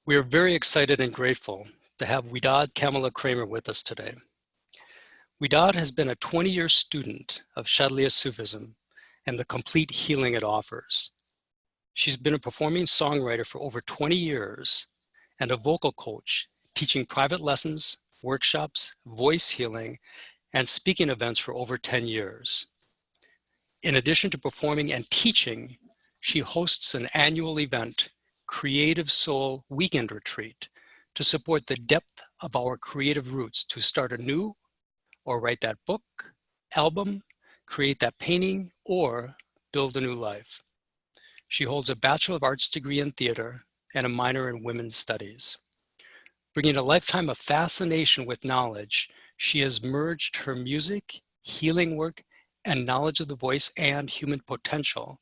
We are very excited and grateful to have Widad Kraemer with us today. Widad has been a 20-year student of Shadliya Sufism and the complete healing it offers. She's been a performing songwriter for over 20 years and a vocal coach, teaching private lessons, workshops, voice healing, and speaking events for over 10 years. In addition to performing and teaching, she hosts an annual event, Creative Soul Weekend Retreat, to support the depth of our creative roots to start anew or write that book, album, create that painting, or build a new life. She holds a Bachelor of Arts degree in theater and a minor in women's studies. Bringing a lifetime of fascination with knowledge, she has merged her music, healing work, and knowledge of the voice and human potential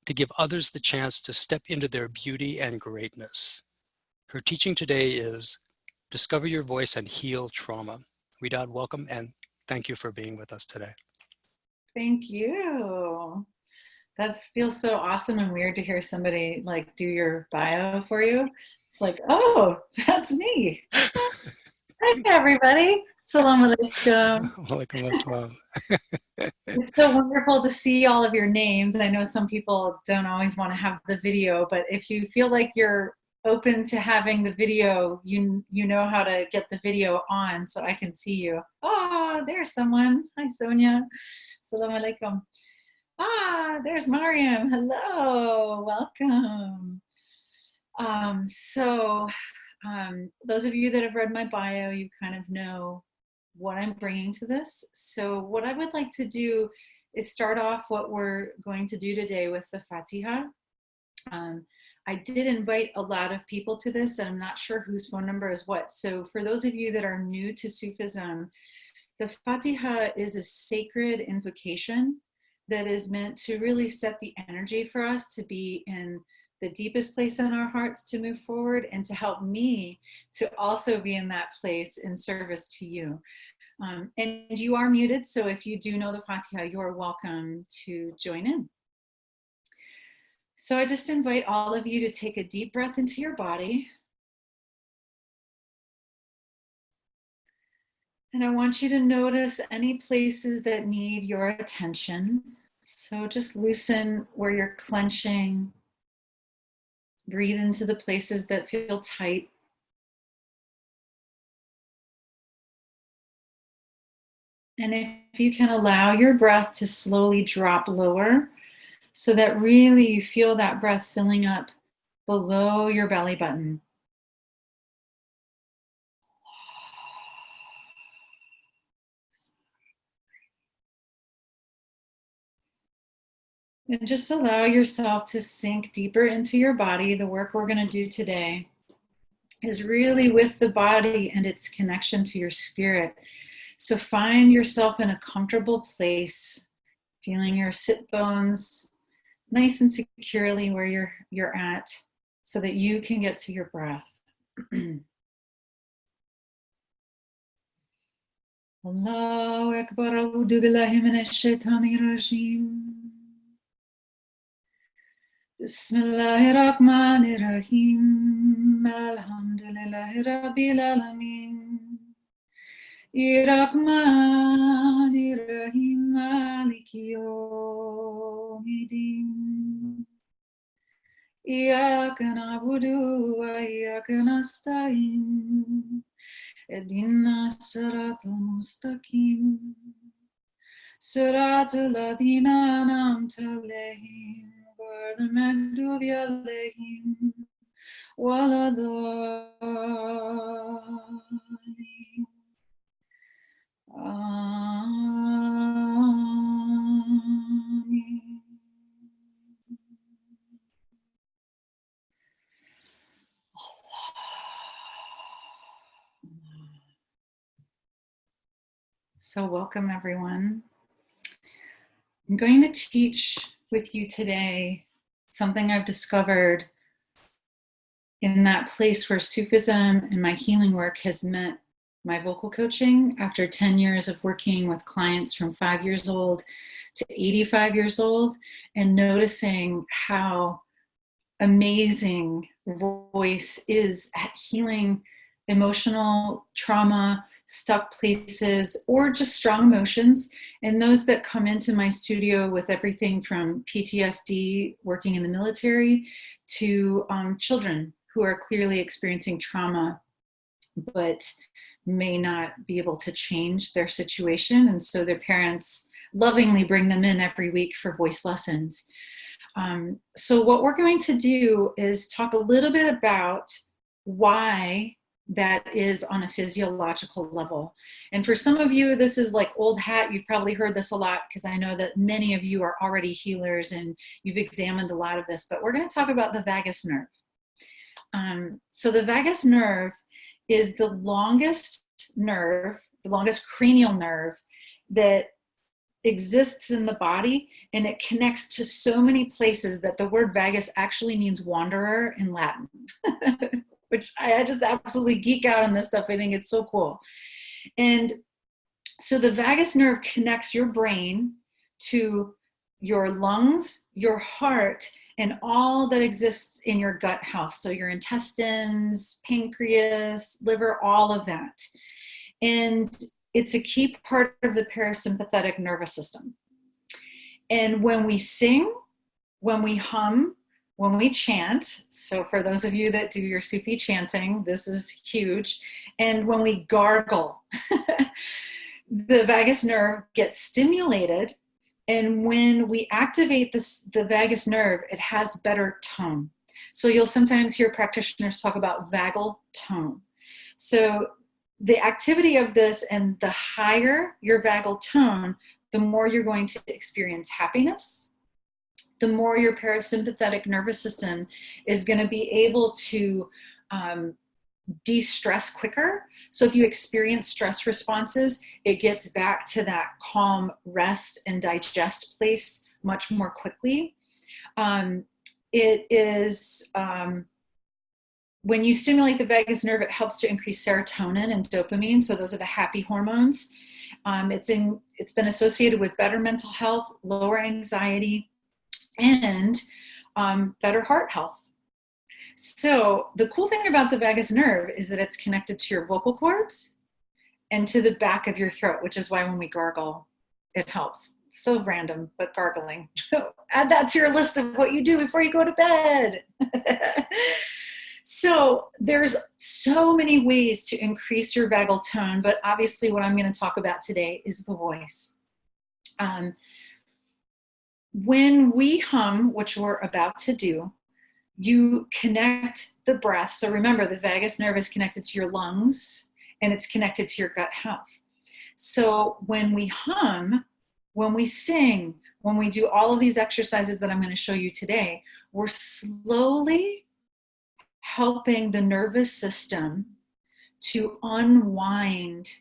to give others the chance to step into their beauty and greatness. Her teaching today is Discover Your Voice and Heal Trauma. Widad, welcome, and thank you for being with us today. Thank you. That feels so awesome and weird to hear somebody like do your bio for you. It's like, oh, that's me. Hi, everybody. Salam alaikum. Walaikum assalam. It's so wonderful to see all of your names. I know some people don't always want to have the video, but if you feel like you're open to having the video, you know how to get the video on so I can see you. Oh, there's someone. Hi, Sonia. Salam alaikum. Ah, there's Mariam. Hello, welcome. Those of you that have read my bio, you kind of know what I'm bringing to this. So what I would like to do is start off what we're going to do today with the Fatiha. I did invite a lot of people to this, and I'm not sure whose phone number is what. So for those of you that are new to Sufism, the Fatiha is a sacred invocation that is meant to really set the energy for us to be in the deepest place in our hearts to move forward, and to help me to also be in that place in service to you. And you are muted, so if you do know the Fatiha, you're welcome to join in. So I just invite all of you to take a deep breath into your body. And I want you to notice any places that need your attention. So just loosen where you're clenching. Breathe into the places that feel tight. And if you can allow your breath to slowly drop lower, so that really you feel that breath filling up below your belly button. And just allow yourself to sink deeper into your body. The work we're going to do today is really with the body and its connection to your spirit. So find yourself in a comfortable place, feeling your sit bones nice and securely where you're at, so that you can get to your breath. Allahu Akbar, a'udhu billahi minash shaitanir rajim. Bismillahirrahmanirrahim. Alhamdulillahi rabbil alamin. Irrahmanirrahim. Maliki yawmiddin. Iyyaka na'budu wa iyyaka nasta'in. Ihdina siratal mustaqim. Siratal ladhina an'amta alayhim. The maghdubi alayhim waladdallin. Amen. So welcome, everyone. I'm going to teach with you today something I've discovered in that place where Sufism and my healing work has met my vocal coaching after 10 years of working with clients from 5 years old to 85 years old, and noticing how amazing voice is at healing emotional trauma, stuck places, or just strong emotions. And those that come into my studio with everything from PTSD, working in the military, to children who are clearly experiencing trauma, but may not be able to change their situation. And so their parents lovingly bring them in every week for voice lessons. So what we're going to do is talk a little bit about why that is on a physiological level. And for some of you, this is like old hat. You've probably heard this a lot because I know that many of you are already healers and you've examined a lot of this, but we're going to talk about the vagus nerve. So the vagus nerve is the longest nerve, the longest cranial nerve that exists in the body, and it connects to so many places that the word vagus actually means wanderer in Latin, which I just absolutely geek out on this stuff. I think it's so cool. And so the vagus nerve connects your brain to your lungs, your heart, and all that exists in your gut health. So your intestines, pancreas, liver, all of that. And it's a key part of the parasympathetic nervous system. And when we sing, when we hum, when we chant, so for those of you that do your Sufi chanting, this is huge. And when we gargle, the vagus nerve gets stimulated. And when we activate the vagus nerve, it has better tone. So you'll sometimes hear practitioners talk about vagal tone. So the activity of this, and the higher your vagal tone, the more you're going to experience happiness, the more your parasympathetic nervous system is going to be able to de-stress quicker. So if you experience stress responses, it gets back to that calm, rest, and digest place much more quickly. It is... when you stimulate the vagus nerve, it helps to increase serotonin and dopamine. So those are the happy hormones. It's been associated with better mental health, lower anxiety, and better heart health. So the cool thing about the vagus nerve is that it's connected to your vocal cords and to the back of your throat, which is why when we gargle, it helps. So random, but gargling. So add that to your list of what you do before you go to bed. So there's so many ways to increase your vagal tone, but obviously what I'm going to talk about today is the voice. When we hum, which we're about to do, you connect the breath. So remember, the vagus nerve is connected to your lungs and it's connected to your gut health. So when we hum, when we sing, when we do all of these exercises that I'm going to show you today, we're slowly helping the nervous system to unwind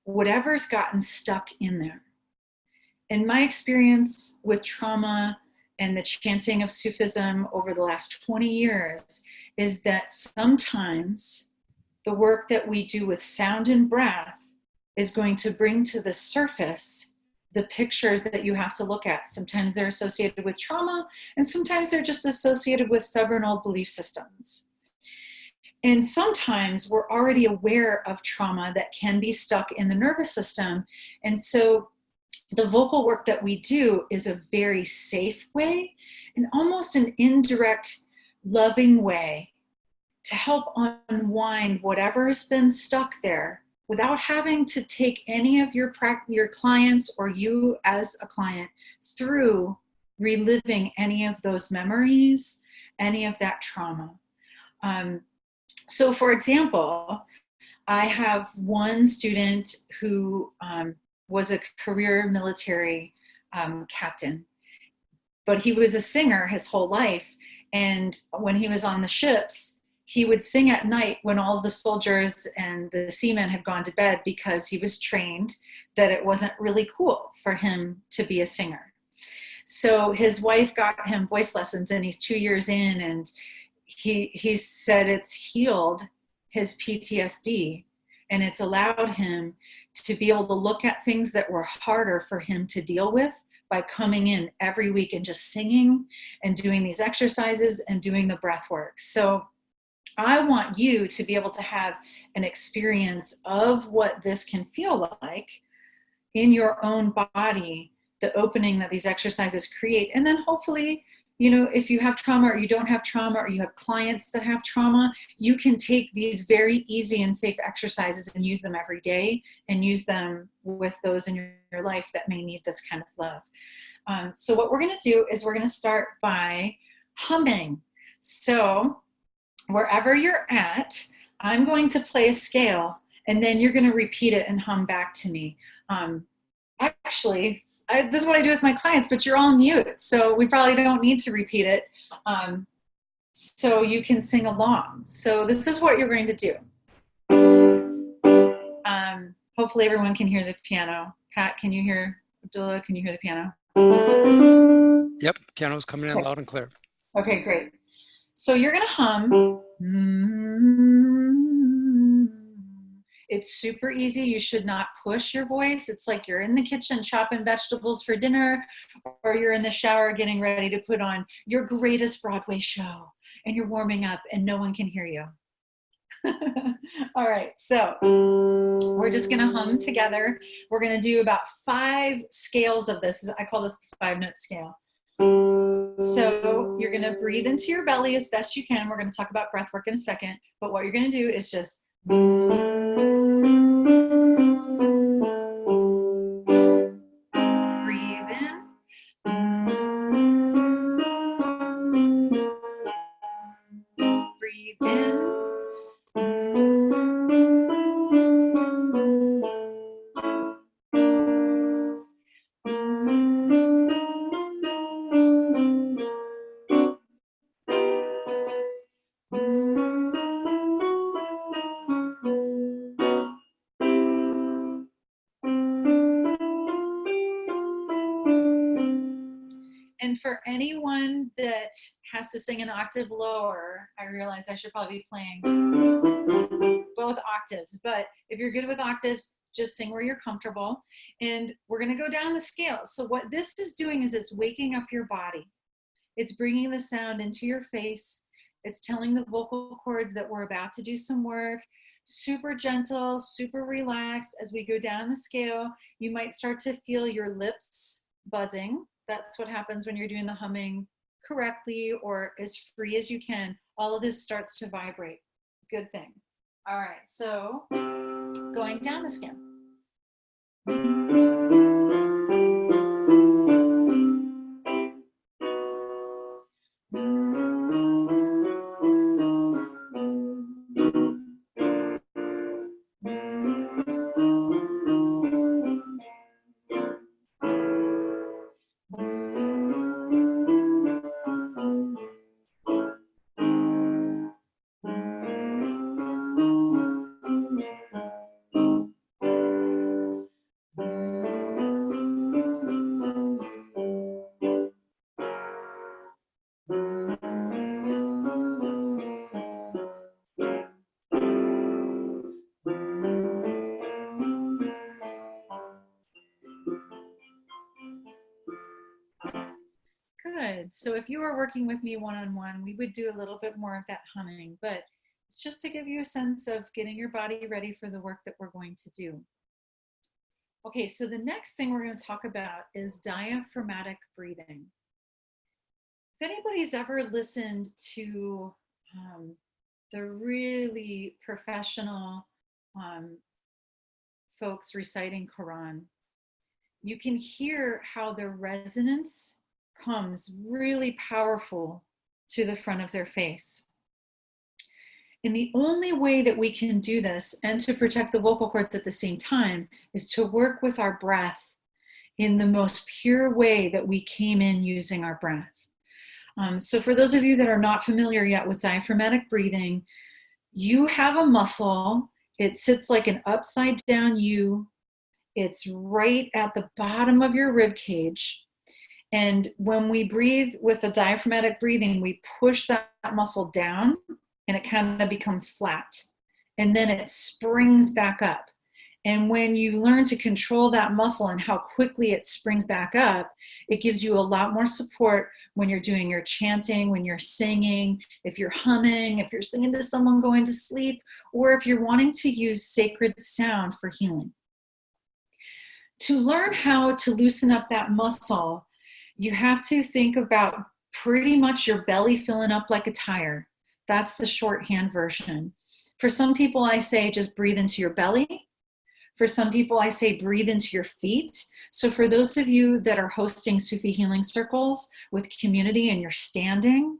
whatever's gotten stuck in there. In my experience with trauma and the chanting of Sufism over the last 20 years is that sometimes the work that we do with sound and breath is going to bring to the surface the pictures that you have to look at. Sometimes they're associated with trauma, and sometimes they're just associated with stubborn old belief systems. And sometimes we're already aware of trauma that can be stuck in the nervous system. And so the vocal work that we do is a very safe way and almost an indirect, loving way to help unwind whatever has been stuck there without having to take any of your clients or you as a client through reliving any of those memories, any of that trauma. So for example, I have one student who was a career military captain, but he was a singer his whole life. And when he was on the ships, he would sing at night when all of the soldiers and the seamen had gone to bed, because he was trained that it wasn't really cool for him to be a singer. So his wife got him voice lessons, and he's 2 years in, and he said it's healed his PTSD, and it's allowed him to be able to look at things that were harder for him to deal with, by coming in every week and just singing and doing these exercises and doing the breath work. So I want you to be able to have an experience of what this can feel like in your own body, the opening that these exercises create. And then hopefully, you know, if you have trauma or you don't have trauma or you have clients that have trauma, you can take these very easy and safe exercises and use them every day and use them with those in your life that may need this kind of love. So what we're going to do is we're going to start by humming. So wherever you're at, I'm going to play a scale and then you're going to repeat it and hum back to me. Actually, this is what I do with my clients, but you're all mute, so we probably don't need to repeat it. So you can sing along. So this is what you're going to do. Hopefully everyone can hear the piano. Pat, can you hear? Abdullah, can you hear the piano? Yep, piano's coming in loud and clear. Okay, great. So you're going to hum. It's super easy. You should not push your voice. It's like you're in the kitchen chopping vegetables for dinner, or you're in the shower getting ready to put on your greatest Broadway show and you're warming up and no one can hear you. All right, so we're just gonna hum together. We're gonna do about 5 scales of this. I call this the 5-note scale. So you're gonna breathe into your belly as best you can. We're gonna talk about breath work in a second, but what you're gonna do is just breathe in. Breathe in. And for anyone that has to sing an octave lower, I realize I should probably be playing both octaves, but if you're good with octaves, just sing where you're comfortable. And we're going to go down the scale. So what this is doing is it's waking up your body. It's bringing the sound into your face. It's telling the vocal cords that we're about to do some work. Super gentle, super relaxed. As we go down the scale, you might start to feel your lips buzzing. That's what happens when you're doing the humming correctly or as free as you can. All of this starts to vibrate. Good thing. All right, so going down the scale. Good. So if you were working with me one-on-one, we would do a little bit more of that humming, but it's just to give you a sense of getting your body ready for the work that we're going to do. Okay, so the next thing we're going to talk about is diaphragmatic breathing. If anybody's ever listened to the really professional folks reciting Quran, you can hear how the resonance comes really powerful to the front of their face. And the only way that we can do this and to protect the vocal cords at the same time is to work with our breath in the most pure way that we came in using our breath. So for those of you that are not familiar yet with diaphragmatic breathing, you have a muscle. It sits like an upside down U. It's right at the bottom of your rib cage. And when we breathe with the diaphragmatic breathing, we push that muscle down and it kind of becomes flat. And then it springs back up. And when you learn to control that muscle and how quickly it springs back up, it gives you a lot more support when you're doing your chanting, when you're singing, if you're humming, if you're singing to someone going to sleep, or if you're wanting to use sacred sound for healing. To learn how to loosen up that muscle, you have to think about pretty much your belly filling up like a tire. That's the shorthand version. For some people, I say just breathe into your belly. For some people, I say breathe into your feet. So for those of you that are hosting Sufi healing circles with community and you're standing,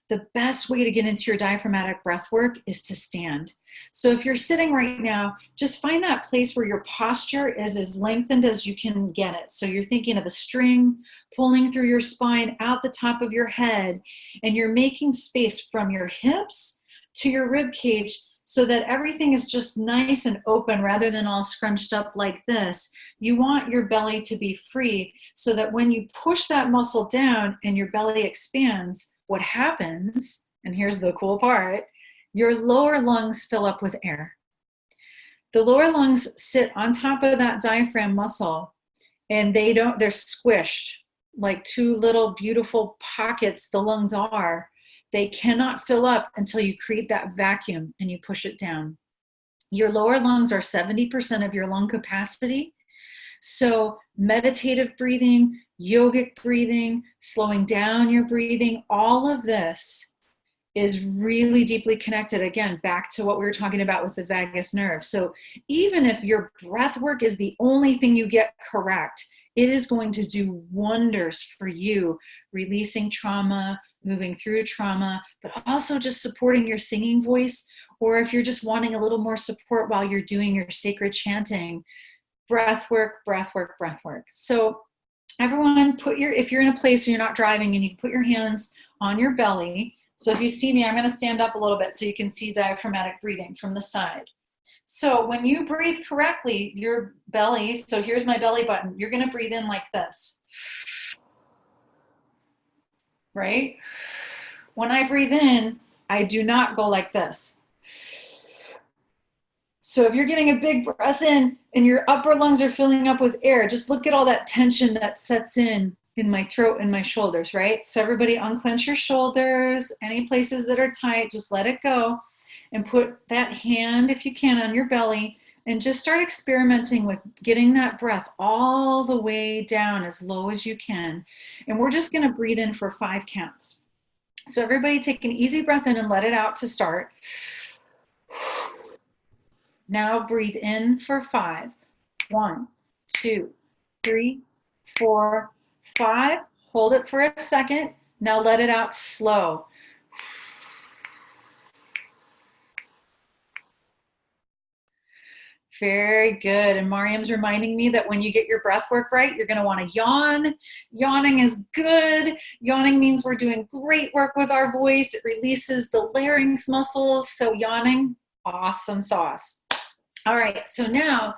the best way to get into your diaphragmatic breath work is to stand. So if you're sitting right now, just find that place where your posture is as lengthened as you can get it. So you're thinking of a string pulling through your spine out the top of your head, and you're making space from your hips to your rib cage so that everything is just nice and open rather than all scrunched up like this. You want your belly to be free so that when you push that muscle down and your belly expands, what happens, and here's the cool part, your lower lungs fill up with air. The lower lungs sit on top of that diaphragm muscle, and they're squished like two little beautiful pockets the lungs are. They cannot fill up until you create that vacuum and you push it down. Your lower lungs are 70% of your lung capacity. So meditative breathing, yogic breathing, slowing down your breathing, all of this is really deeply connected, again, back to what we were talking about with the vagus nerve. So even if your breath work is the only thing you get correct, it is going to do wonders for you, releasing trauma, moving through trauma, but also just supporting your singing voice. Or if you're just wanting a little more support while you're doing your sacred chanting, breath work, breath work, breath work. So everyone if you're in a place and you're not driving, and you put your hands on your belly. So if you see me, I'm going to stand up a little bit so you can see diaphragmatic breathing from the side. So when you breathe correctly, your belly, so here's my belly button, you're going to breathe in like this, right? When I breathe in, I do not go like this. So if you're getting a big breath in and your upper lungs are filling up with air, just look at all that tension that sets in my throat and my shoulders, right? So everybody unclench your shoulders, any places that are tight, just let it go, and put that hand, if you can, on your belly, and just start experimenting with getting that breath all the way down as low as you can. And we're just gonna breathe in for 5 counts. So everybody take an easy breath in and let it out to start. Now breathe in for 5. 1, 2, 3, 4, 5. Hold it for a second. Now let it out slow. Very good. And Mariam's reminding me that when you get your breath work right, you're going to want to yawn. Yawning is good. Yawning means we're doing great work with our voice. It releases the larynx muscles. So yawning, awesome sauce. All right. So now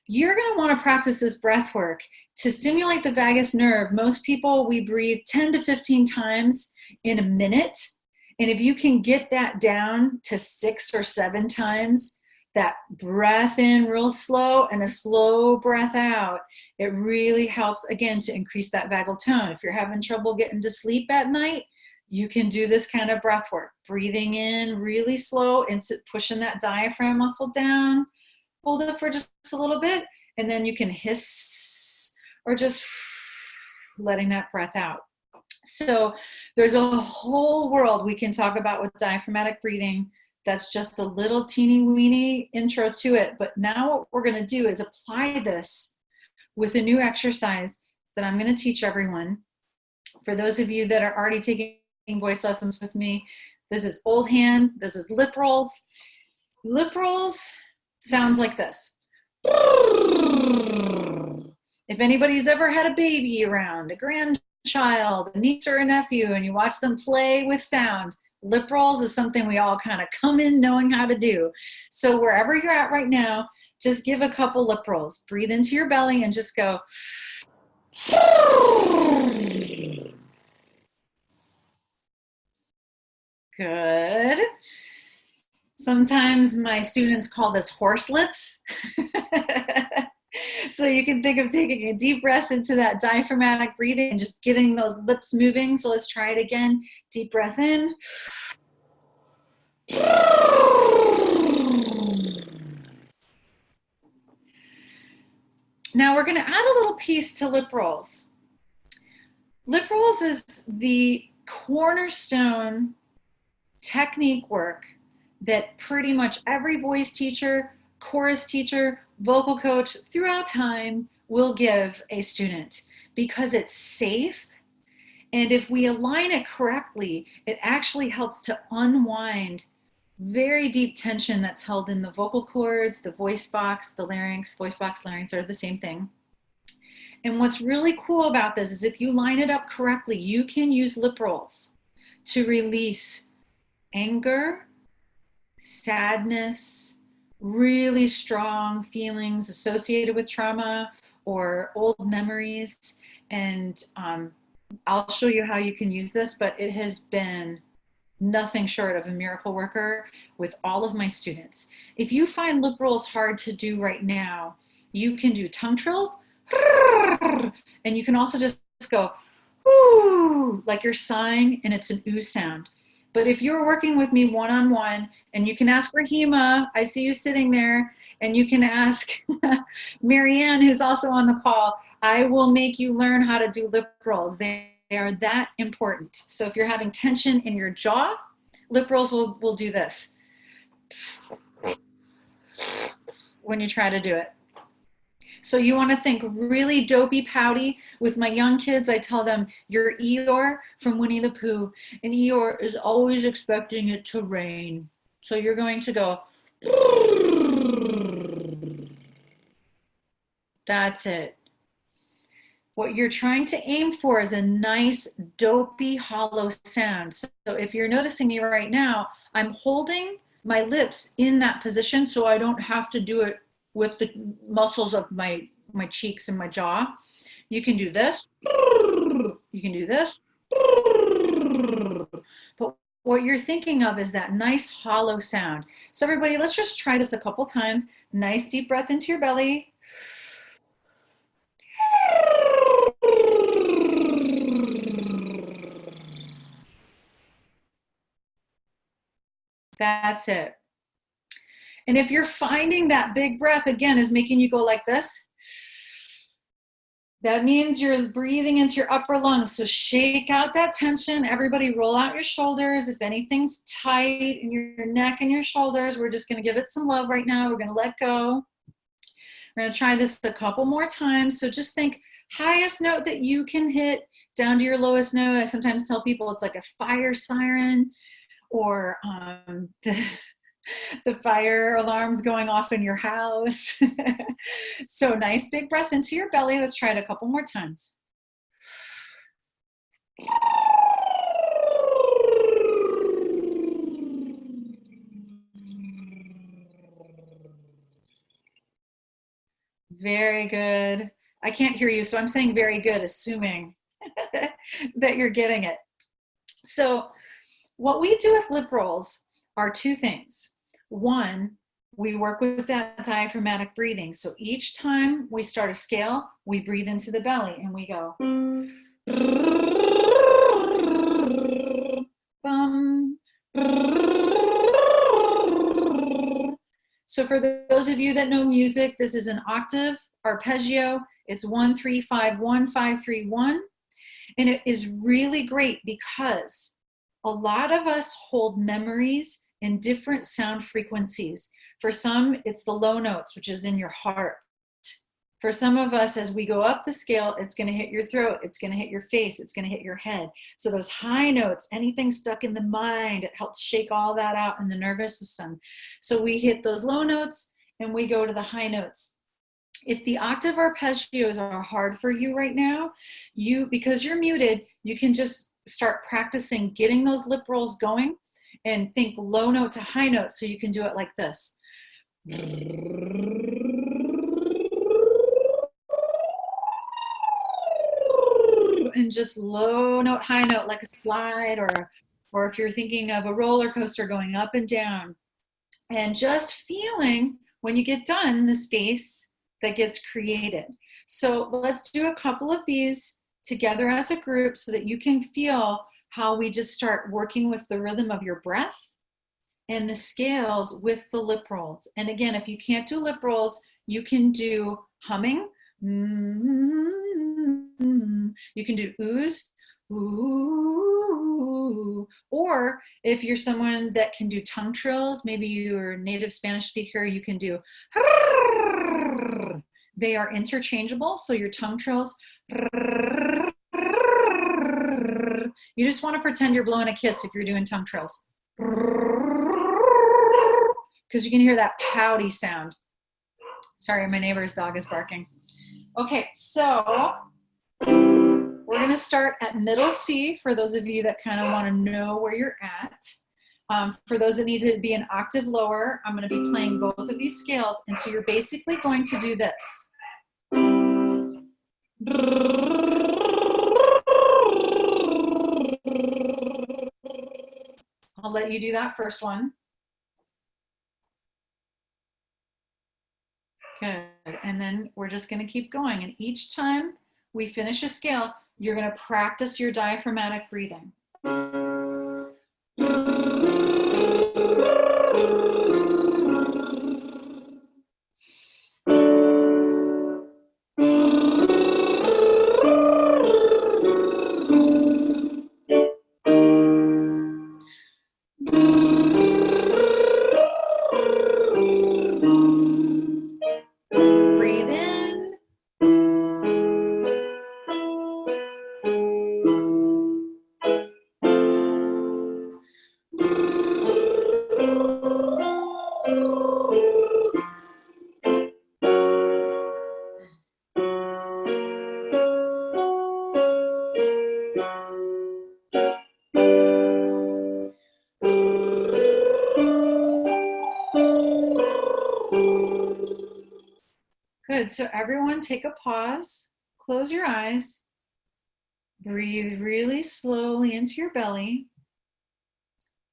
you're going to want to practice this breath work to stimulate the vagus nerve. Most people, we breathe 10 to 15 times in a minute. And if you can get that down to 6 or 7 times, that breath in real slow and a slow breath out, it really helps, again, to increase that vagal tone. If you're having trouble getting to sleep at night, you can do this kind of breath work. Breathing in really slow into pushing that diaphragm muscle down. Hold it for just a little bit, and then you can hiss or just letting that breath out. So there's a whole world we can talk about with diaphragmatic breathing. That's just a little teeny weeny intro to it. But now what we're going to do is apply this with a new exercise that I'm going to teach everyone. For those of you that are already taking voice lessons with me, this is old hand, this is lip rolls. Lip rolls sounds like this. If anybody's ever had a baby around, a grandchild, a niece or a nephew, and you watch them play with sound, lip rolls is something we all kind of come in knowing how to do. So wherever you're at right now, just give a couple lip rolls. Breathe into your belly and just go. Good. Sometimes my students call this horse lips. So you can think of taking a deep breath into that diaphragmatic breathing and just getting those lips moving. So let's try it again. Deep breath in. Now we're going to add a little piece to lip rolls. Lip rolls is the cornerstone technique work that pretty much every voice teacher, chorus teacher, vocal coach throughout time will give a student because it's safe. And if we align it correctly, it actually helps to unwind very deep tension that's held in the vocal cords, the voice box, the larynx. Voice box, larynx are the same thing. And what's really cool about this is if you line it up correctly, you can use lip rolls to release anger, sadness, really strong feelings associated with trauma or old memories. And I'll show you how you can use this, but it has been nothing short of a miracle worker with all of my students. If you find lip rolls hard to do right now, you can do tongue trills, and you can also just go, ooh, like you're sighing and it's an ooh sound. But if you're working with me one-on-one, and you can ask Rahima, I see you sitting there, and you can ask Marianne, who's also on the call, I will make you learn how to do lip rolls. They are that important. So if you're having tension in your jaw, lip rolls will do this when you try to do it. So you want to think really dopey pouty. With my young kids, I tell them, you're Eeyore from Winnie the Pooh, and Eeyore is always expecting it to rain. So you're going to go, that's it. What you're trying to aim for is a nice, dopey, hollow sound. So if you're noticing me right now, I'm holding my lips in that position so I don't have to do it with the muscles of my cheeks and my jaw. You can do this. You can do this. But what you're thinking of is that nice, hollow sound. So everybody, let's just try this a couple times. Nice, deep breath into your belly. That's it. And if you're finding that big breath, again, is making you go like this, that means you're breathing into your upper lungs. So shake out that tension. Everybody roll out your shoulders. If anything's tight in your neck and your shoulders, we're just going to give it some love right now. We're going to let go. We're going to try this a couple more times. So just think highest note that you can hit down to your lowest note. I sometimes tell people it's like a fire siren, or the fire alarms going off in your house. So nice big breath into your belly. Let's try it a couple more times. Very good. I can't hear you, so I'm saying very good, assuming that you're getting it. So what we do with lip rolls are two things. One, we work with that diaphragmatic breathing. So each time we start a scale, we breathe into the belly and we go. Bum. So for those of you that know music, this is an octave arpeggio. It's 1, 3, 5, 1, 5, 3, 1. And it is really great because a lot of us hold memories in different sound frequencies. For some, it's the low notes, which is in your heart. For some of us, as we go up the scale, it's going to hit your throat, it's going to hit your face, it's going to hit your head. So those high notes, anything stuck in the mind, it helps shake all that out in the nervous system. So we hit those low notes and we go to the high notes. If the octave arpeggios are hard for you right now, because you're muted, you can just start practicing getting those lip rolls going and think low note to high note, so you can do it like this. And just low note, high note, like a slide, or if you're thinking of a roller coaster going up and down. and just feeling when you get done the space that gets created. So let's do a couple of these together as a group so that you can feel how we just start working with the rhythm of your breath and the scales with the lip rolls. And again, if you can't do lip rolls, you can do humming. You can do oohs, ooh. Or if you're someone that can do tongue trills, maybe you're a native Spanish speaker, you can do. They are interchangeable, so your tongue trills. You just want to pretend you're blowing a kiss if you're doing tongue trills. Because you can hear that pouty sound. Sorry, my neighbor's dog is barking. Okay, so we're going to start at middle C for those of you that kind of want to know where you're at. For those that need to be an octave lower, I'm going to be playing both of these scales. And so you're basically going to do this. I'll let you do that first one. Good. And then we're just going to keep going. And each time we finish a scale, you're going to practice your diaphragmatic breathing. Breathe in. Good. So everyone take a pause, close your eyes, breathe really slowly into your belly.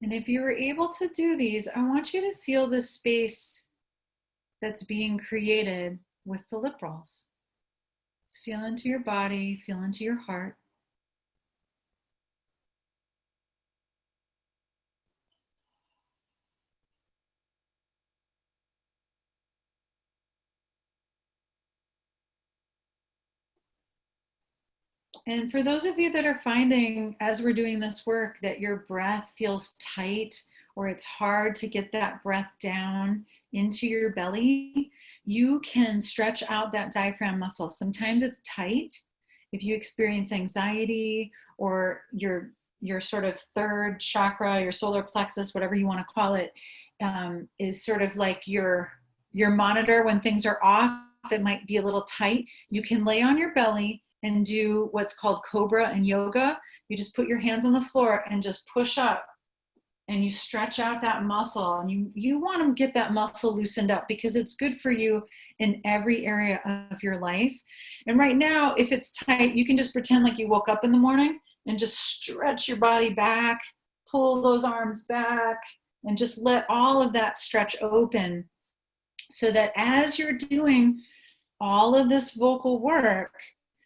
And if you were able to do these, I want you to feel the space that's being created with the lip rolls. Just feel into your body, feel into your heart. And for those of you that are finding, as we're doing this work, that your breath feels tight or it's hard to get that breath down into your belly, you can stretch out that diaphragm muscle. Sometimes it's tight. If you experience anxiety or your sort of third chakra, your solar plexus, whatever you want to call it, is sort of like your monitor when things are off, it might be a little tight. You can lay on your belly and do what's called cobra in yoga. You just put your hands on the floor and just push up and you stretch out that muscle, and you want to get that muscle loosened up because it's good for you in every area of your life. And right now, if it's tight, you can just pretend like you woke up in the morning and just stretch your body back, pull those arms back, and just let all of that stretch open so that as you're doing all of this vocal work,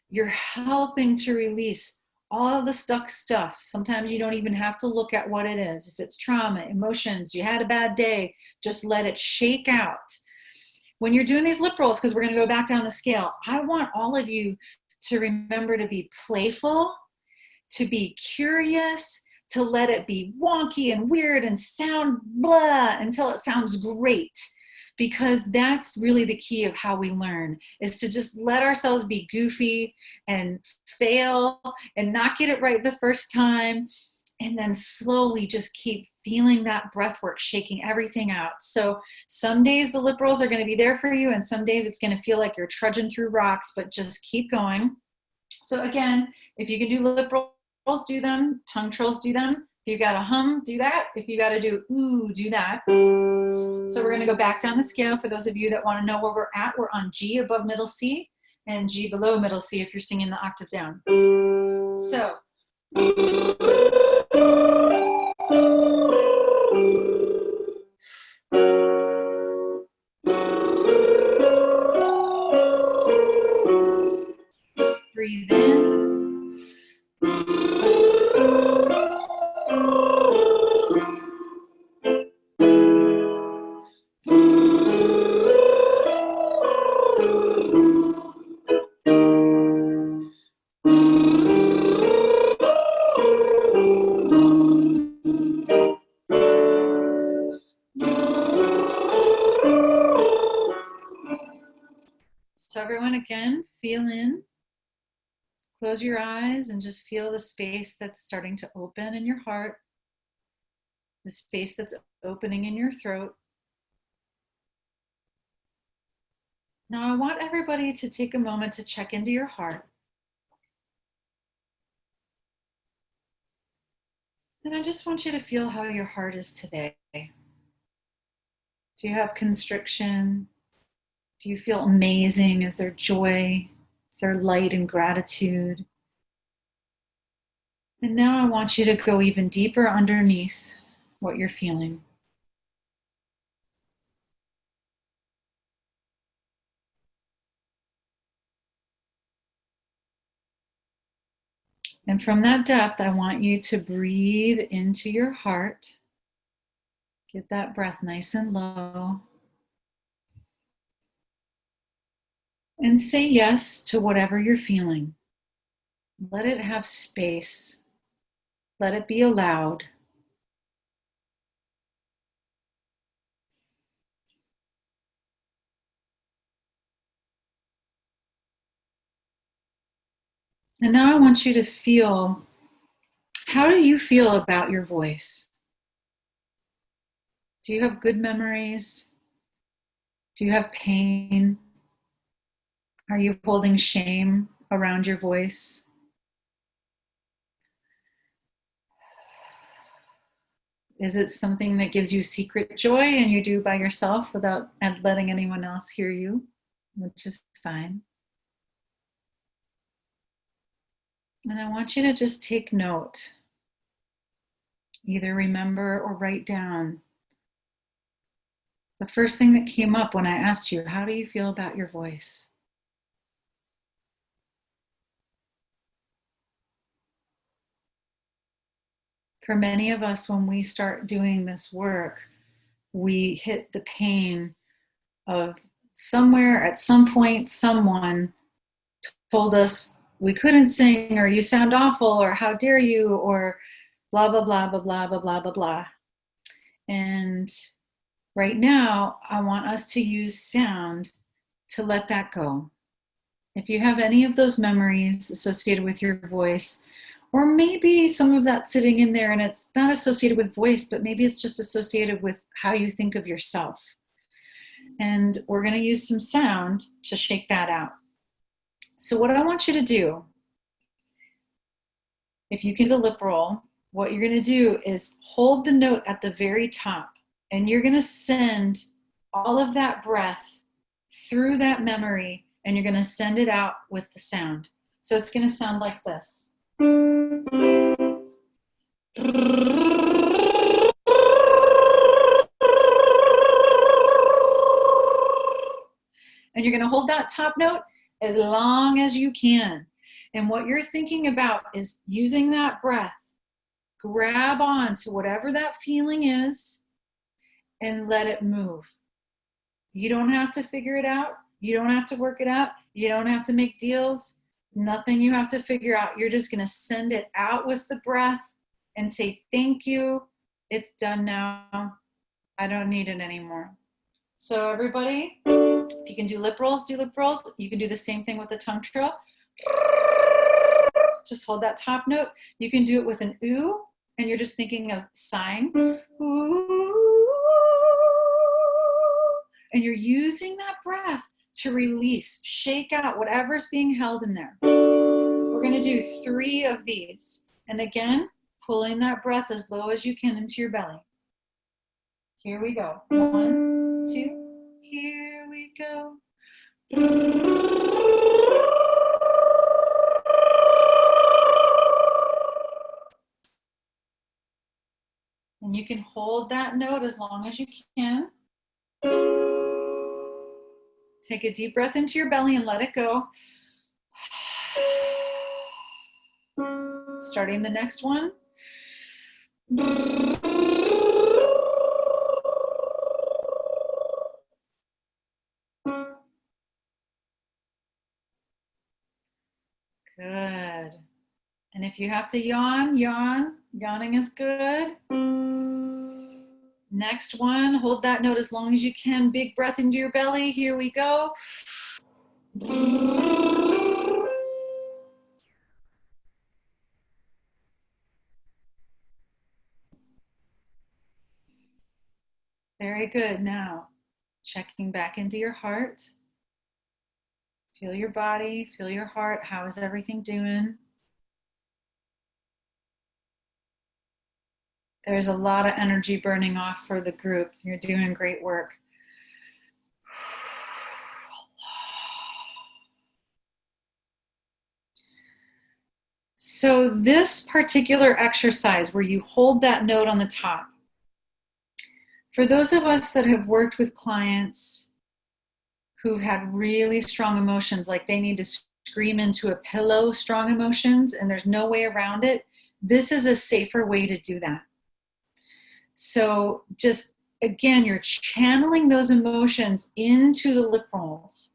you're helping to release all the stuck stuff. Sometimes you don't even have to look at what it is. If it's trauma, emotions, you had a bad day, just let it shake out. When you're doing these lip rolls, because we're going to go back down the scale, I want all of you to remember to be playful, to be curious, to let it be wonky and weird and sound blah until it sounds great. Because that's really the key of how we learn, is to just let ourselves be goofy and fail and not get it right the first time, and then slowly just keep feeling that breath work, shaking everything out. So some days the lip rolls are going to be there for you, and some days it's going to feel like you're trudging through rocks, but just keep going. So again, if you can do lip rolls, do them. Tongue trills, do them. If you got to hum, do that. If you got to do ooh, do that. So we're going to go back down the scale. For those of you that want to know where we're at, we're on G above middle C and G below middle C if you're singing the octave down. So. So everyone, again, feel in. Close your eyes and just feel the space that's starting to open in your heart, the space that's opening in your throat. Now I want everybody to take a moment to check into your heart. And I just want you to feel how your heart is today. Do you have constriction? Do you feel amazing? Is there joy? Is there light and gratitude? And now I want you to go even deeper underneath what you're feeling. And from that depth, I want you to breathe into your heart. Get that breath nice and low. And say yes to whatever you're feeling. Let it have space. Let it be allowed. And now I want you to feel, how do you feel about your voice? Do you have good memories? Do you have pain? Are you holding shame around your voice? Is it something that gives you secret joy and you do by yourself without letting anyone else hear you, which is fine. And I want you to just take note. Either remember or write down the first thing that came up when I asked you, how do you feel about your voice? For many of us, when we start doing this work, we hit the pain of somewhere at some point, someone told us we couldn't sing, or you sound awful, or how dare you, or blah, blah, blah, blah, blah, blah, blah, blah, blah. And right now, I want us to use sound to let that go. If you have any of those memories associated with your voice, or maybe some of that sitting in there and it's not associated with voice, but maybe it's just associated with how you think of yourself. And we're going to use some sound to shake that out. So what I want you to do, if you can do the lip roll, what you're going to do is hold the note at the very top, and you're going to send all of that breath through that memory, and you're going to send it out with the sound. So it's going to sound like this. And you're going to hold that top note as long as you can. And what you're thinking about is using that breath, grab on to whatever that feeling is and let it move. You don't have to figure it out. You don't have to work it out. You don't have to make deals. Nothing you have to figure out. You're just going to send it out with the breath and say, thank you. It's done now. I don't need it anymore. So everybody, if you can do lip rolls, do lip rolls. You can do the same thing with the tongue trill. Just hold that top note. You can do it with an ooh, and you're just thinking of sighing. Ooh. And you're using that breath to release, shake out whatever's being held in there. We're going to do 3 of these. And again, pulling that breath as low as you can into your belly. Here we go. 1, 2, here we go. And you can hold that note as long as you can. Take a deep breath into your belly and let it go. Starting the next one. Good. And if you have to yawn, yawn. Yawning is good. Next one, hold that note as long as you can. Big breath into your belly. Here we go. Very good. Now, checking back into your heart. Feel your body, feel your heart. How is everything doing? There's a lot of energy burning off for the group. You're doing great work. So this particular exercise where you hold that note on the top, for those of us that have worked with clients who've had really strong emotions, like they need to scream into a pillow strong emotions and there's no way around it, this is a safer way to do that. So just, again, you're channeling those emotions into the lip rolls.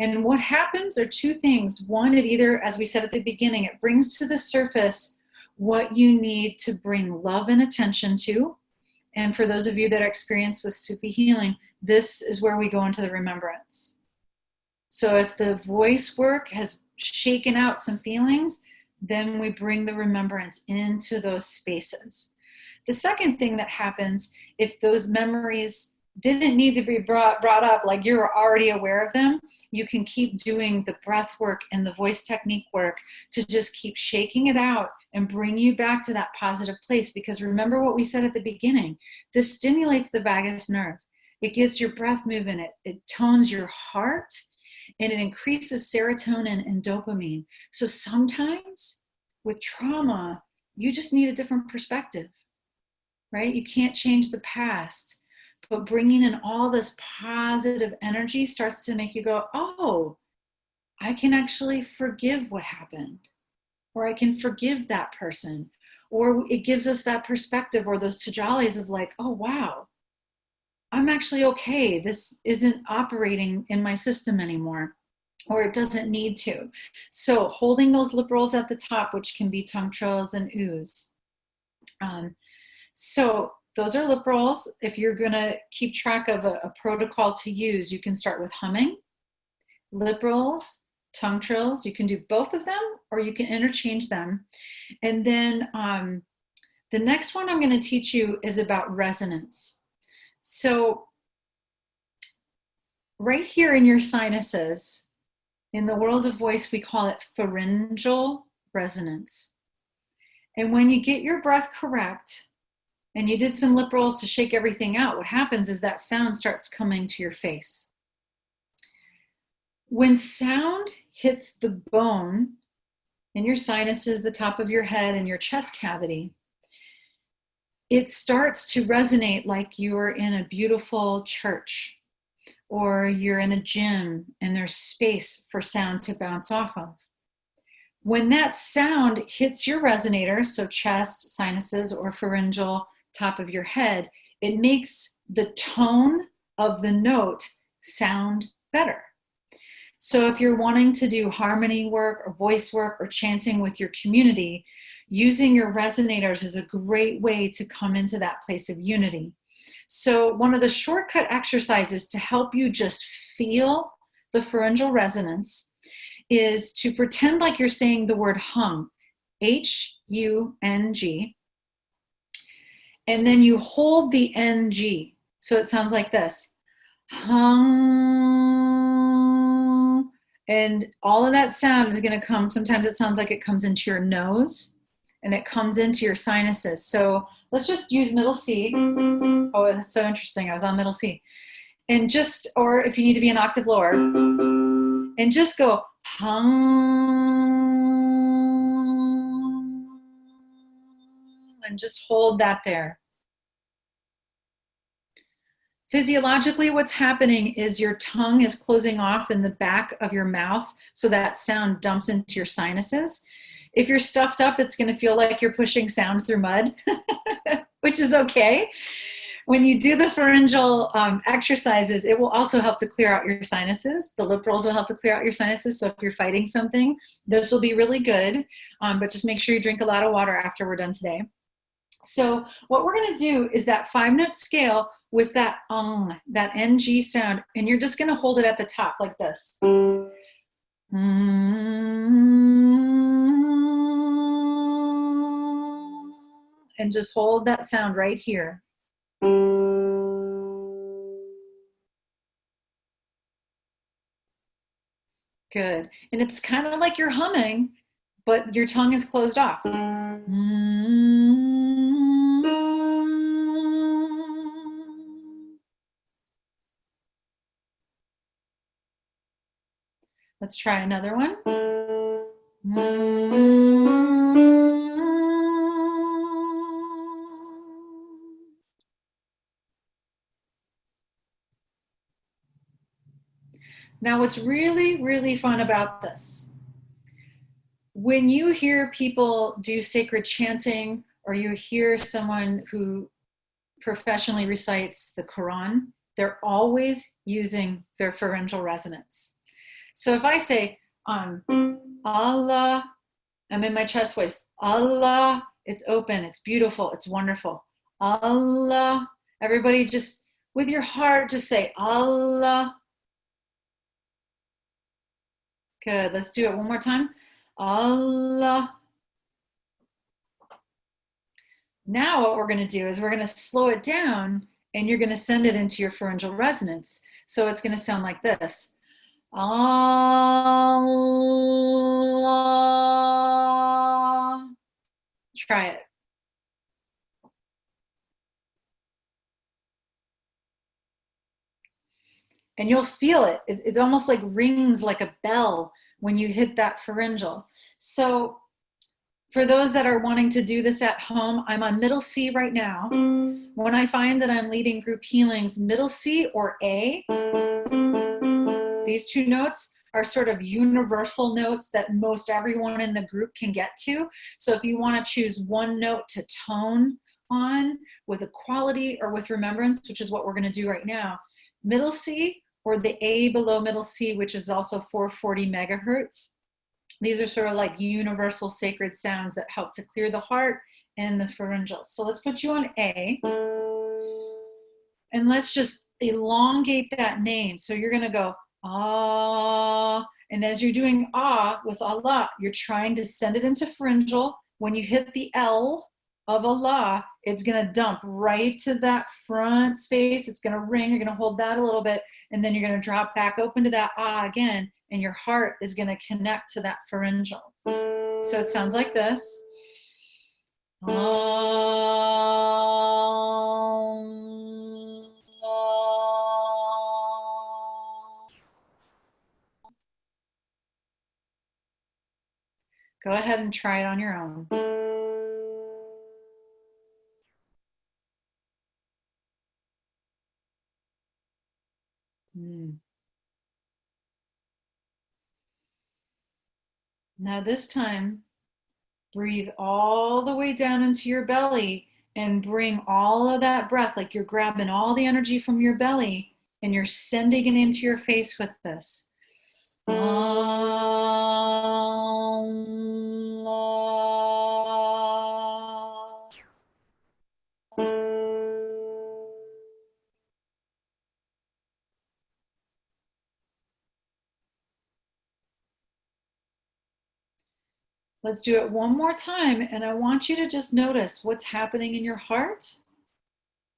And what happens are two things. One, it either, as we said at the beginning, it brings to the surface what you need to bring love and attention to. And for those of you that are experienced with Sufi healing, this is where we go into the remembrance. So if the voice work has shaken out some feelings, then we bring the remembrance into those spaces. The second thing that happens, if those memories didn't need to be brought up, like you're already aware of them, you can keep doing the breath work and the voice technique work to just keep shaking it out and bring you back to that positive place. Because remember what we said at the beginning, this stimulates the vagus nerve. It gets your breath moving, it tones your heart, and it increases serotonin and dopamine. So sometimes with trauma, you just need a different perspective, right? You can't change the past. But bringing in all this positive energy starts to make you go, oh, I can actually forgive what happened, or I can forgive that person. Or it gives us that perspective, or those tajalis of like, oh, wow, I'm actually okay. This isn't operating in my system anymore, or it doesn't need to. So holding those lip rolls at the top, which can be tongue trills and oohs. So those are lip rolls. If you're going to keep track of a protocol to use, you can start with humming, lip rolls, tongue trills. You can do both of them, or you can interchange them. And then the next one I'm going to teach you is about resonance. So right here in your sinuses, in the world of voice, we call it pharyngeal resonance. And when you get your breath correct, and you did some lip rolls to shake everything out, what happens is that sound starts coming to your face. When sound hits the bone in your sinuses, the top of your head, and your chest cavity, it starts to resonate like you're in a beautiful church, or you're in a gym and there's space for sound to bounce off of. When that sound hits your resonator, so chest, sinuses, or pharyngeal, top of your head, it makes the tone of the note sound better. So if you're wanting to do harmony work or voice work or chanting with your community, using your resonators is a great way to come into that place of unity. So one of the shortcut exercises to help you just feel the pharyngeal resonance is to pretend like you're saying the word hung, H-U-N-G, and then you hold the NG. So it sounds like this. Hung. And all of that sound is going to come. Sometimes it sounds like it comes into your nose and it comes into your sinuses. So let's just use middle C. Oh, that's so interesting. I was on middle C. And just, or if you need to be an octave lower, and just go hum, and just hold that there. Physiologically, what's happening is your tongue is closing off in the back of your mouth, so that sound dumps into your sinuses. If you're stuffed up, it's going to feel like you're pushing sound through mud, which is okay. When you do the pharyngeal exercises, it will also help to clear out your sinuses. The lip rolls will help to clear out your sinuses. So if you're fighting something, this will be really good. But just make sure you drink a lot of water after we're done today. So what we're going to do is that 5-note scale with that NG sound, and you're just going to hold it at the top like this. And just hold that sound right here. Good. And it's kind of like you're humming, but your tongue is closed off. Let's try another one. Now, what's really, really fun about this, when you hear people do sacred chanting, or you hear someone who professionally recites the Quran, they're always using their pharyngeal resonance. So if I say, Allah, I'm in my chest voice, Allah, it's open, it's beautiful, it's wonderful. Allah, everybody just, with your heart, just say, Allah. Good, let's do it one more time. Allah. Now what we're going to do is we're going to slow it down, and you're going to send it into your pharyngeal resonance. So it's going to sound like this. Allah. Try it. And you'll feel it. It almost like rings like a bell when you hit that pharyngeal. So for those that are wanting to do this at home, I'm on middle C right now. When I find that I'm leading group healings, middle C or A, these two notes are sort of universal notes that most everyone in the group can get to. So if you want to choose one note to tone on with a quality or with remembrance, which is what we're going to do right now, middle C or the A below middle C, which is also 440 megahertz. These are sort of like universal sacred sounds that help to clear the heart and the pharyngeal. So let's put you on A. And let's just elongate that name. So you're going to go, ah. And as you're doing ah with Allah, you're trying to send it into pharyngeal. When you hit the L of Allah, it's going to dump right to that front space. It's going to ring. You're going to hold that a little bit. And then you're going to drop back open to that ah again. And your heart is going to connect to that pharyngeal. So it sounds like this. Go ahead and try it on your own. Now this time, breathe all the way down into your belly and bring all of that breath, like you're grabbing all the energy from your belly and you're sending it into your face with this. Allah. Let's do it one more time, and I want you to just notice what's happening in your heart,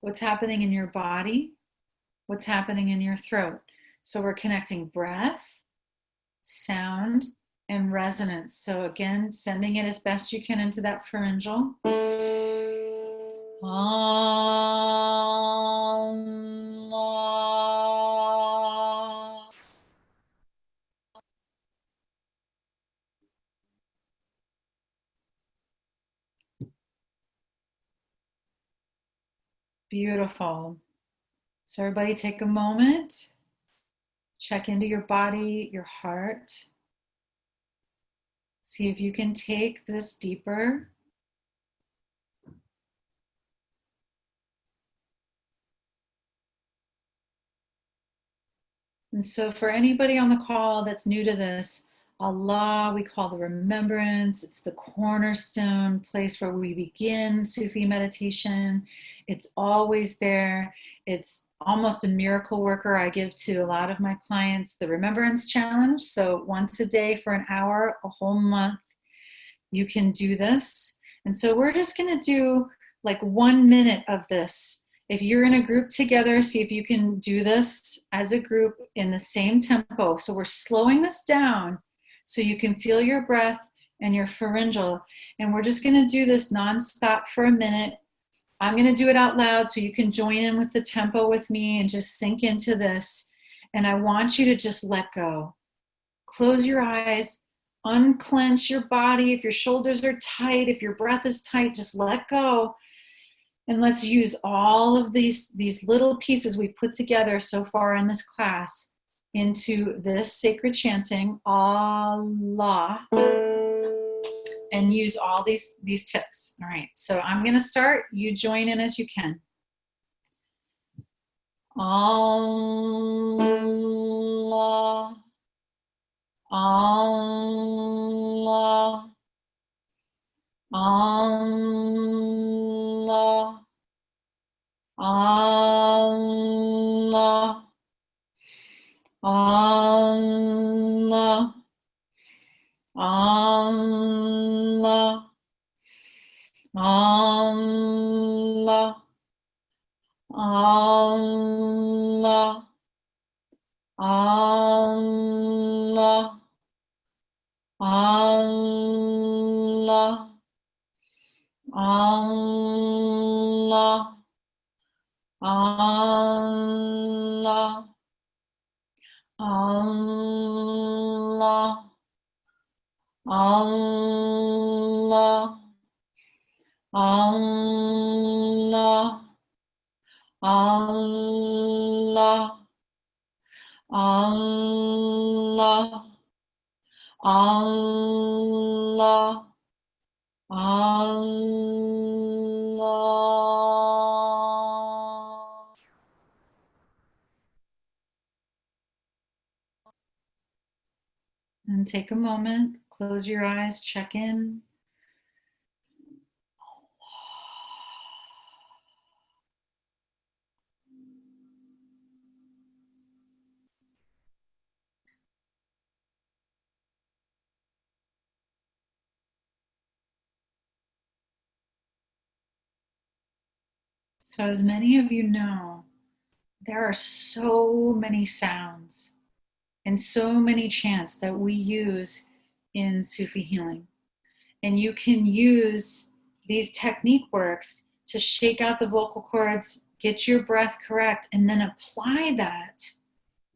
what's happening in your body, what's happening in your throat. So we're connecting breath, sound, and resonance. So again, sending it as best you can into that pharyngeal. Allah. Beautiful. So everybody take a moment, check into your body, your heart. See if you can take this deeper. And so for anybody on the call that's new to this, Allah, we call the remembrance. It's the cornerstone place where we begin Sufi meditation. It's always there. It's almost a miracle worker. I give to a lot of my clients the Remembrance Challenge. So once a day for an hour, a whole month, you can do this. And so we're just going to do like 1 minute of this. If you're in a group together, see if you can do this as a group in the same tempo. So we're slowing this down so you can feel your breath and your pharyngeal. And we're just going to do this nonstop for a minute. I'm going to do it out loud so you can join in with the tempo with me and just sink into this. And I want you to just let go. Close your eyes, unclench your body. If your shoulders are tight, if your breath is tight, just let go. And let's use all of these little pieces we put together so far in this class into this sacred chanting, Allah, and use all these tips. All right, so I'm going to start. You join in as you can. Allah, Allah, Allah, Allah, Allah, Allah, Allah, Allah, Allah, Allah, Allah, Allah, Allah, Allah, Allah, Allah, Allah, Allah, Allah. And take a moment, close your eyes, check in. So as many of you know, there are so many sounds and so many chants that we use in Sufi healing. And you can use these technique works to shake out the vocal cords, get your breath correct, and then apply that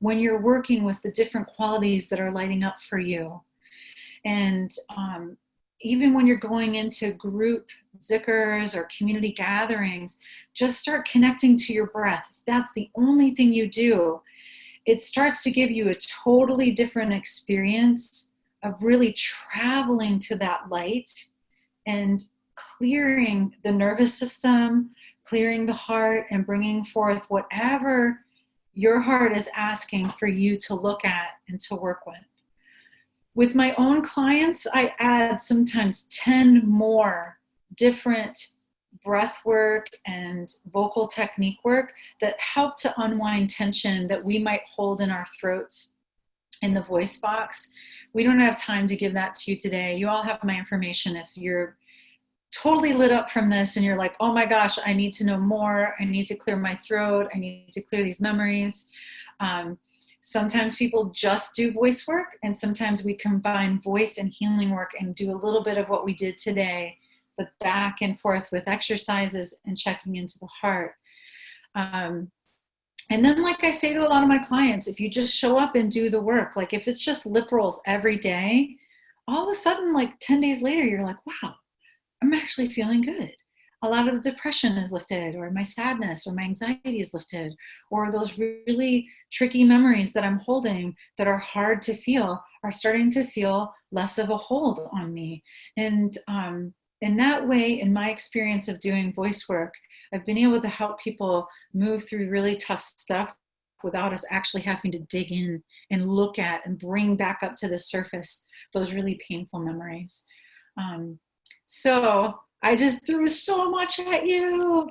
when you're working with the different qualities that are lighting up for you. And even when you're going into group zikrs or community gatherings, just start connecting to your breath. If that's the only thing you do, it starts to give you a totally different experience of really traveling to that light and clearing the nervous system, clearing the heart, and bringing forth whatever your heart is asking for you to look at and to work with. With my own clients, I add sometimes 10 more different breath work and vocal technique work that help to unwind tension that we might hold in our throats in the voice box. We don't have time to give that to you today. You all have my information if you're totally lit up from this and you're like, oh my gosh, I need to know more. I need to clear my throat. I need to clear these memories. Sometimes people just do voice work, and sometimes we combine voice and healing work and do a little bit of what we did today, the back and forth with exercises and checking into the heart. And then, like I say to a lot of my clients, if you just show up and do the work, like if it's just lip rolls every day, all of a sudden, like 10 days later, you're like, wow, I'm actually feeling good. A lot of the depression is lifted, or my sadness or my anxiety is lifted, or those really tricky memories that I'm holding that are hard to feel are starting to feel less of a hold on me. And in that way, in my experience of doing voice work, I've been able to help people move through really tough stuff without us actually having to dig in and look at and bring back up to the surface those really painful memories. So I just threw so much at you.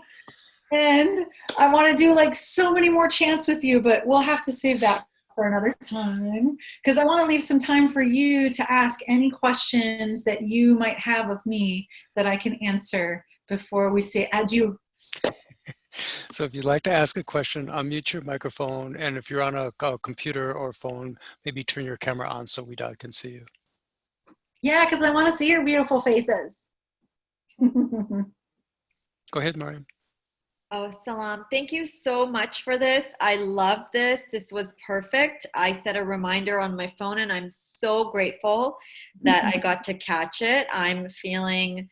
And I want to do like so many more chants with you, but we'll have to save that for another time, because I want to leave some time for you to ask any questions that you might have of me that I can answer before we say adieu. So if you'd like to ask a question, unmute your microphone. And if you're on a computer or phone, maybe turn your camera on so Widad can see you. Yeah, because I want to see your beautiful faces. Go ahead, Mariam. Oh, Salam. Thank you so much for this. I love this. This was perfect. I set a reminder on my phone and I'm so grateful that I got to catch it. I'm feeling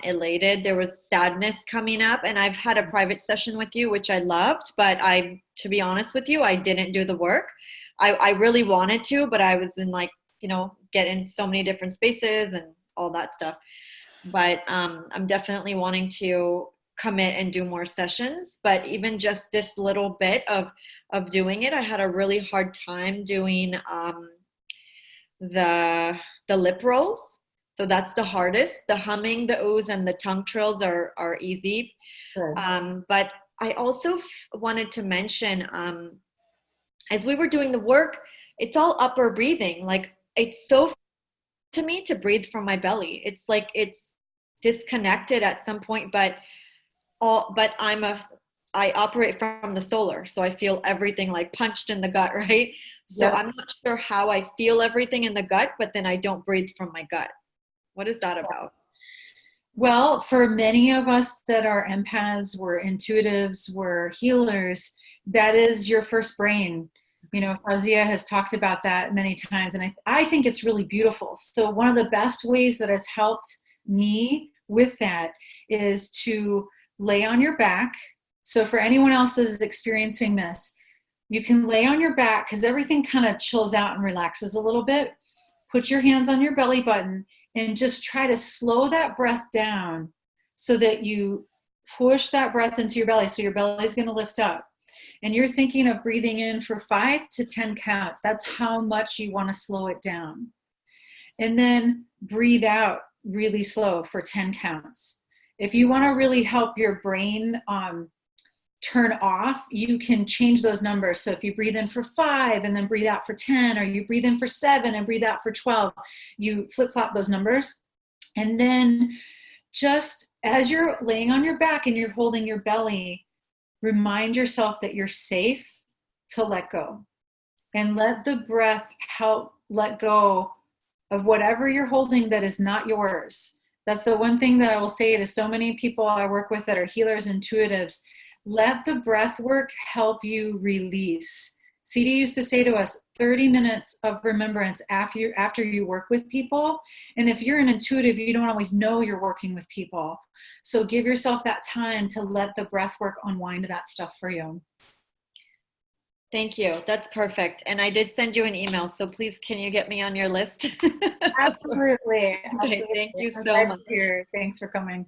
elated. There was sadness coming up, and I've had a private session with you, which I loved, but to be honest with you, I didn't do the work. I really wanted to, but I was in get in so many different spaces and all that stuff. But I'm definitely wanting to commit and do more sessions. But even just this little bit of doing it, I had a really hard time doing the lip rolls. So that's the hardest. The humming, the oohs, and the tongue trills are easy. Sure. But I also wanted to mention, as we were doing the work, it's all upper breathing. Like, it's so to me to breathe from my belly. It's like it's disconnected at some point, but I operate from the solar, so I feel everything like punched in the gut, right? So Yep. I'm not sure how I feel everything in the gut, but then I don't breathe from my gut. What is that about? Well, for many of us that are empaths, we're intuitives, we're healers, that is your first brain. You know, Fazia has talked about that many times, and I think it's really beautiful. So one of the best ways that has helped me with that is to lay on your back. So for anyone else that is experiencing this, you can lay on your back because everything kind of chills out and relaxes a little bit. Put your hands on your belly button and just try to slow that breath down so that you push that breath into your belly. So your belly is going to lift up. And you're thinking of breathing in for 5 to 10 counts. That's how much you want to slow it down. And then breathe out really slow for 10 counts. If you want to really help your brain turn off, you can change those numbers. So if you breathe in for 5 and then breathe out for 10, or you breathe in for 7 and breathe out for 12, you flip-flop those numbers. And then just as you're laying on your back and you're holding your belly, remind yourself that you're safe to let go. And let the breath help let go of whatever you're holding that is not yours. That's the one thing that I will say to so many people I work with that are healers, intuitives. Let the breath work help you release. CD used to say to us, 30 minutes of remembrance after you work with people. And if you're an intuitive, you don't always know you're working with people. So give yourself that time to let the breath work unwind that stuff for you. Thank you. That's perfect. And I did send you an email, so please, can you get me on your list? Absolutely. Okay, thank you I'm so glad much. you're here. Thanks for coming.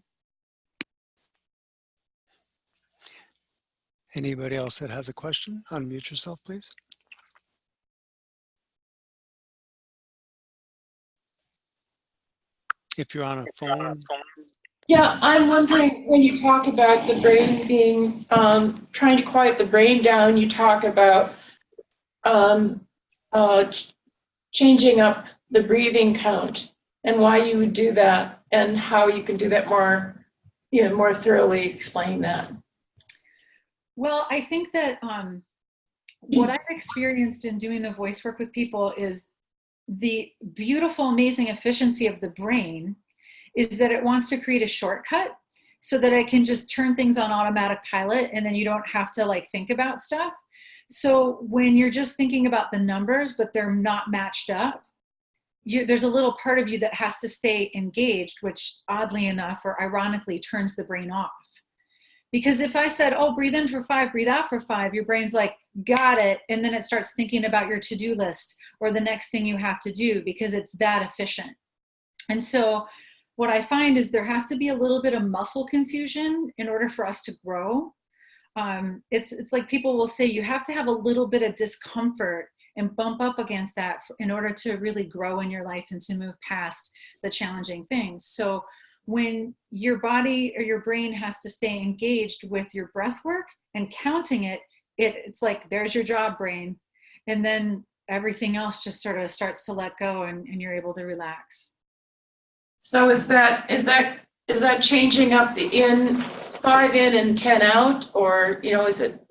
Anybody else that has a question, unmute yourself, please. If you're on a phone. Yeah, I'm wondering, when you talk about the brain being, trying to quiet the brain down, you talk about changing up the breathing count and why you would do that and how you can do that more, more thoroughly explain that. Well, I think that what I've experienced in doing the voice work with people is the beautiful, amazing efficiency of the brain is that it wants to create a shortcut so that I can just turn things on automatic pilot and then you don't have to like think about stuff. So when you're just thinking about the numbers, but they're not matched up, there's a little part of you that has to stay engaged, which oddly enough or ironically turns the brain off. Because if I said, oh, breathe in for 5, breathe out for 5, your brain's like, got it. And then it starts thinking about your to-do list or the next thing you have to do because it's that efficient. And so what I find is there has to be a little bit of muscle confusion in order for us to grow. It's like people will say you have to have a little bit of discomfort and bump up against that in order to really grow in your life and to move past the challenging things. So when your body or your brain has to stay engaged with your breath work and counting it, it's like, there's your job, brain. And then everything else just sort of starts to let go, and you're able to relax. So is that changing up the 5 in and 10 out, or is it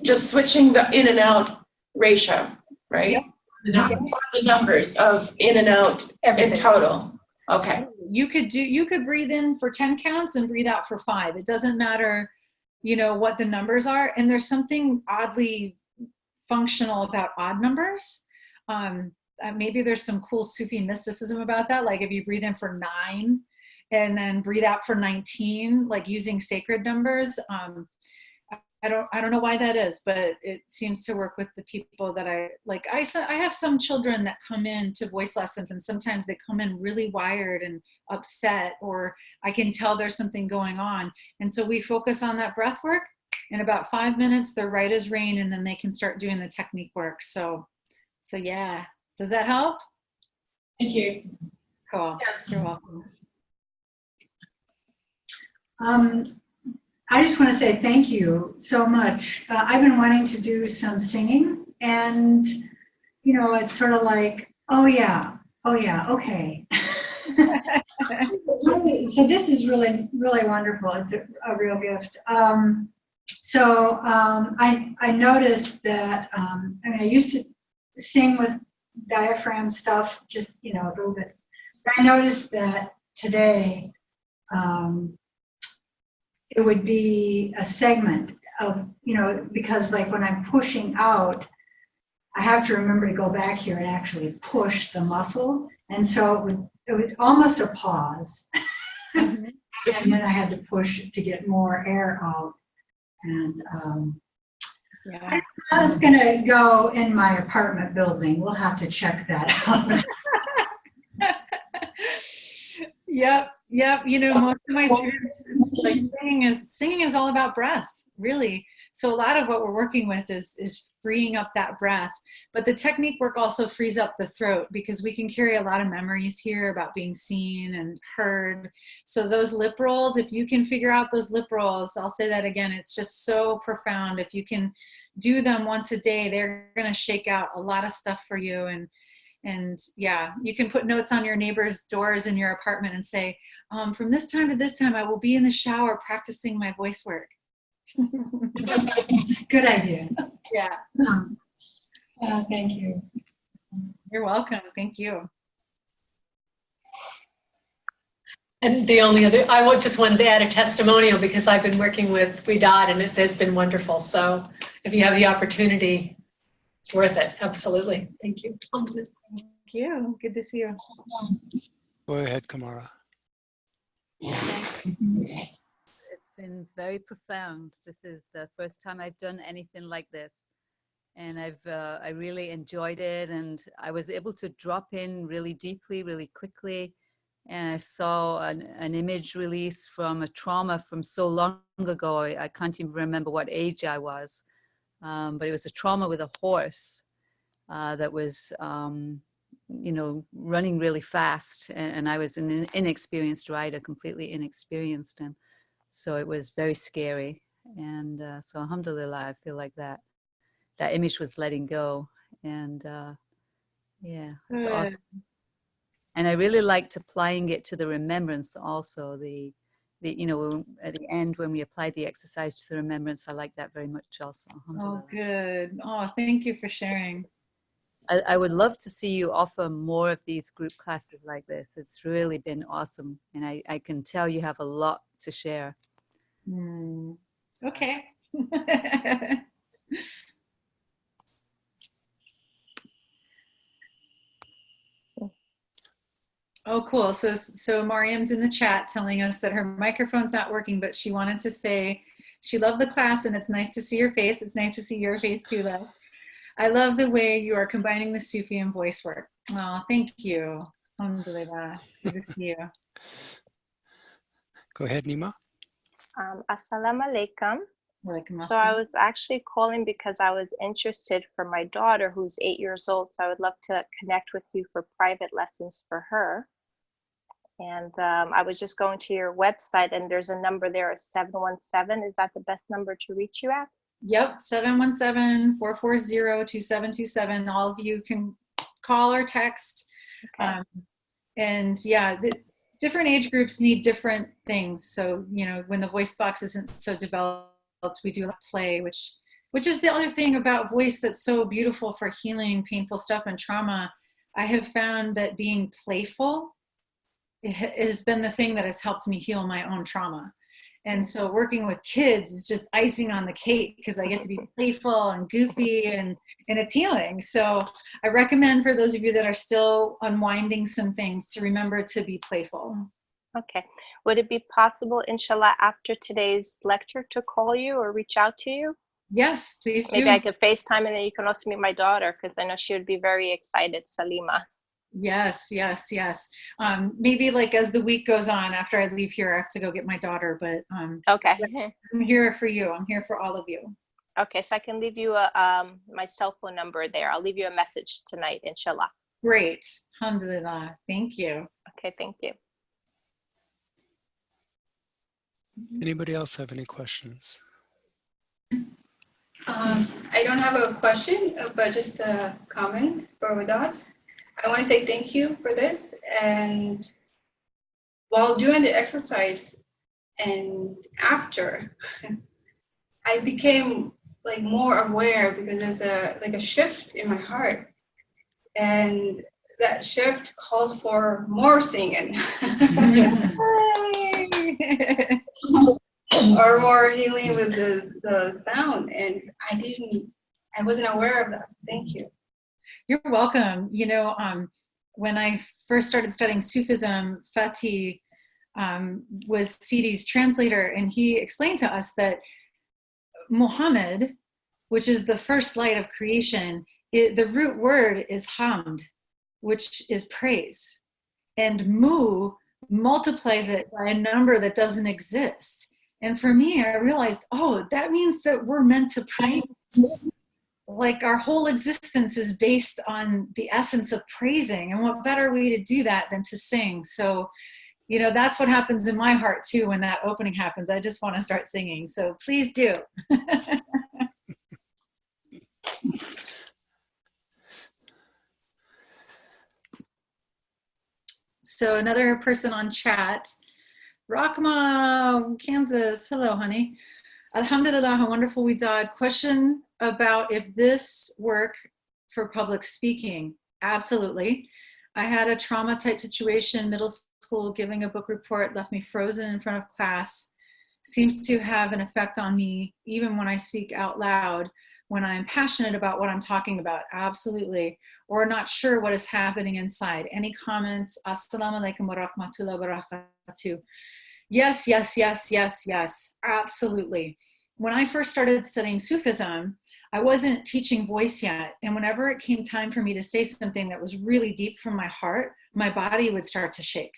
just switching the in and out ratio, right? Yeah. The numbers of in and out in total. Okay. You could breathe in for 10 counts and breathe out for 5. It doesn't matter, what the numbers are. And there's something oddly functional about odd numbers. Maybe there's some cool Sufi mysticism about that. Like if you breathe in for 9 and then breathe out for 19, like using sacred numbers. I don't know why that is, but it seems to work with the people that I like. I have some children that come in to voice lessons, and sometimes they come in really wired and upset, or I can tell there's something going on. And so we focus on that breath work. In about 5 minutes, they're right as rain, and then they can start doing the technique work. So yeah. Does that help? Thank you. Cool. Yes. You're welcome. I just want to say thank you so much. I've been wanting to do some singing, and it's sort of like, oh yeah, okay. So this is really, really wonderful. It's a real gift. I noticed that, I used to sing with diaphragm stuff, just, a little bit. But I noticed that today, it would be a segment of, because like when I'm pushing out, I have to remember to go back here and actually push the muscle. And so it was almost a pause. Mm-hmm. And then I had to push to get more air out. And Yeah. how it's going to go in my apartment building. We'll have to check that out. Yep. Most of my students, like singing is all about breath, really. So a lot of what we're working with is freeing up that breath. But the technique work also frees up the throat, because we can carry a lot of memories here about being seen and heard. So those lip rolls, if you can figure out those lip rolls, I'll say that again, it's just so profound. If you can do them once a day, they're going to shake out a lot of stuff for you. And yeah, you can put notes on your neighbor's doors in your apartment and say, from this time to this time, I will be in the shower practicing my voice work. Good idea. Yeah. Thank you. You're welcome. Thank you. And the only other, just wanted to add a testimonial, because I've been working with Widad and it has been wonderful. So if you have the opportunity, it's worth it. Absolutely. Thank you. Thank you. Good to see you. Go ahead, Camela. It's been very profound. This is the first time I've done anything like this, and I really enjoyed it, and I was able to drop in really deeply, really quickly, and I saw an image release from a trauma from so long ago. I can't even remember what age I was, but it was a trauma with a horse that was running really fast, and I was an inexperienced rider, completely inexperienced, and so it was very scary. And so alhamdulillah, I feel like that image was letting go, and yeah, it's awesome. And I really liked applying it to the remembrance also. The at the end when we applied the exercise to the remembrance, I like that very much also. Oh, good. Oh, thank you for sharing. I would love to see you offer more of these group classes like this. It's really been awesome. And I can tell you have a lot to share. Okay. Oh, cool. So Mariam's in the chat telling us that her microphone's not working, but she wanted to say she loved the class and it's nice to see your face. It's nice to see your face too, though. I love the way you are combining the Sufi and voice work. Oh, thank you. Alhamdulillah. It's good to see you. Go ahead, Nima. Assalamu alaikum. Walaikum So I was actually calling because I was interested for my daughter who's 8 years old. So I would love to connect with you for private lessons for her. And I was just going to your website, and there's a number there, 717. Is that the best number to reach you at? Yep, 717-440-2727. All of you can call or text. Okay. And yeah, the different age groups need different things. So, you know, when the voice box isn't so developed, we do play, which is the other thing about voice that's so beautiful for healing painful stuff and trauma. I have found that being playful has been the thing that has helped me heal my own trauma. And so working with kids is just icing on the cake because I get to be playful and goofy and it's healing. So I recommend for those of you that are still unwinding some things to remember to be playful. Okay. Would it be possible, inshallah, after today's lecture to call you or reach out to you? Yes, please do. Maybe I could FaceTime, and then you can also meet my daughter, because I know she would be very excited, Salima. Yes. Maybe like as the week goes on, after I leave here, I have to go get my daughter, but Okay. I'm here for you. I'm here for all of you. Okay, so I can leave you my cell phone number there. I'll leave you a message tonight, inshallah. Great. Alhamdulillah. Thank you. Okay, thank you. Anybody else have any questions? I don't have a question, but just a comment for Widad. I want to say thank you for this. And while doing the exercise and after, I became like more aware because there's a shift in my heart, and that shift calls for more singing. Or more healing with the sound, and I wasn't aware of that, so thank you. You're welcome. You know, when I first started studying Sufism, Fatih was Sidi's translator, and he explained to us that Muhammad, which is the first light of creation, the root word is hamd, which is praise, and mu multiplies it by a number that doesn't exist. And for me, I realized, oh, that means that we're meant to praise. Like our whole existence is based on the essence of praising. And what better way to do that than to sing? So, you know, that's what happens in my heart too when that opening happens. I just want to start singing. So please do. So another person on chat, Rakma, Kansas. Hello, honey. Alhamdulillah, how wonderful Widad. Question about if this work for public speaking. Absolutely. I had a trauma type situation, middle school, giving a book report left me frozen in front of class. Seems to have an effect on me, even when I speak out loud, when I'm passionate about what I'm talking about. Absolutely. Or not sure what is happening inside. Any comments? Assalamu alaikum wa rahmatullahi wa barakatuh. Yes. Absolutely. When I first started studying Sufism, I wasn't teaching voice yet. And whenever it came time for me to say something that was really deep from my heart, my body would start to shake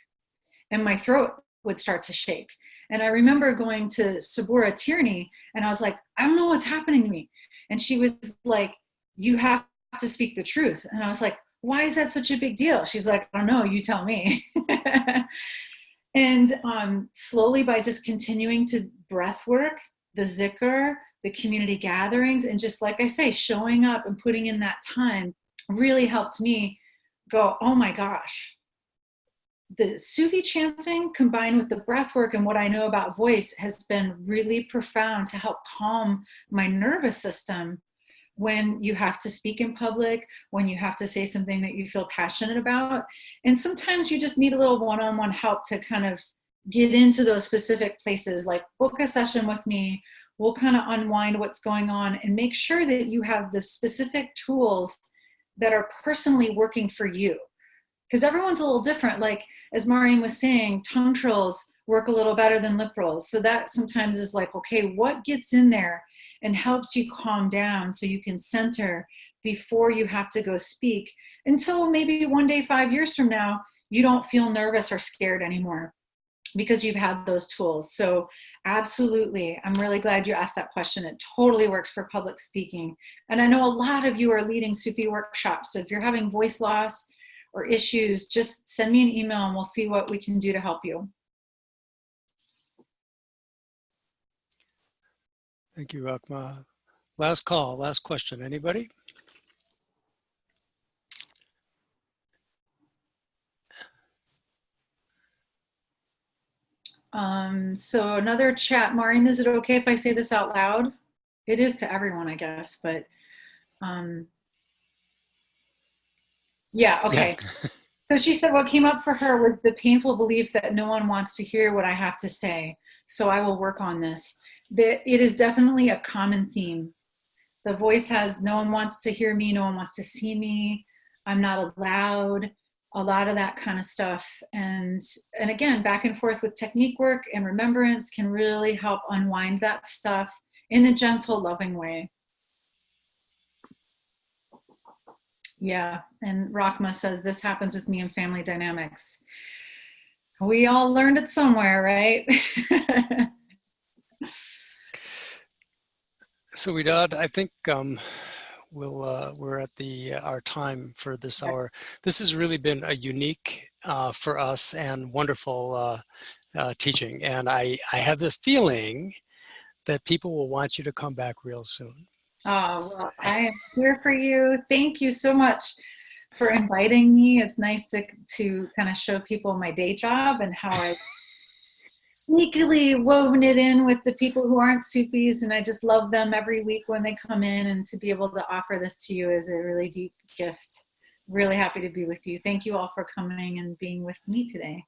and my throat would start to shake. And I remember going to Sabura Tierney and I was like, I don't know what's happening to me. And she was like, you have to speak the truth. And I was like, why is that such a big deal? She's like, I don't know, you tell me. And slowly, by just continuing to breath work, the zikr, the community gatherings, and just like I say, showing up and putting in that time really helped me go, oh my gosh. The Sufi chanting combined with the breath work and what I know about voice has been really profound to help calm my nervous system when you have to speak in public, when you have to say something that you feel passionate about. And sometimes you just need a little one-on-one help to kind of get into those specific places, like book a session with me. We'll kind of unwind what's going on and make sure that you have the specific tools that are personally working for you. Because everyone's a little different. Like, as Mariam was saying, tongue trills work a little better than lip rolls. So that sometimes is like, okay, what gets in there and helps you calm down so you can center before you have to go speak, until maybe one day, 5 years from now, you don't feel nervous or scared anymore because you've had those tools. So absolutely, I'm really glad you asked that question. It totally works for public speaking. And I know a lot of you are leading Sufi workshops. So if you're having voice loss, or issues, just send me an email and we'll see what we can do to help you. Thank you, Rakma. Last call, last question. Anybody? So another chat. Maureen, is it okay if I say this out loud? It is to everyone, I guess, but yeah, okay. Yeah. So she said what came up for her was the painful belief that no one wants to hear what I have to say. So I will work on this. It is definitely a common theme. The voice has, no one wants to hear me, no one wants to see me, I'm not allowed, a lot of that kind of stuff. And again, back and forth with technique work and remembrance can really help unwind that stuff in a gentle, loving way. Yeah, and Rakma says, this happens with me in family dynamics. We all learned it somewhere, right? So Widad, I think we're at our time for this hour. This has really been a unique for us and wonderful teaching. And I have the feeling that people will want you to come back real soon. Oh, well, I am here for you. Thank you so much for inviting me. It's nice to kind of show people my day job and how I sneakily woven it in with the people who aren't Sufis, and I just love them every week when they come in, and to be able to offer this to you is a really deep gift. Really happy to be with you. Thank you all for coming and being with me today.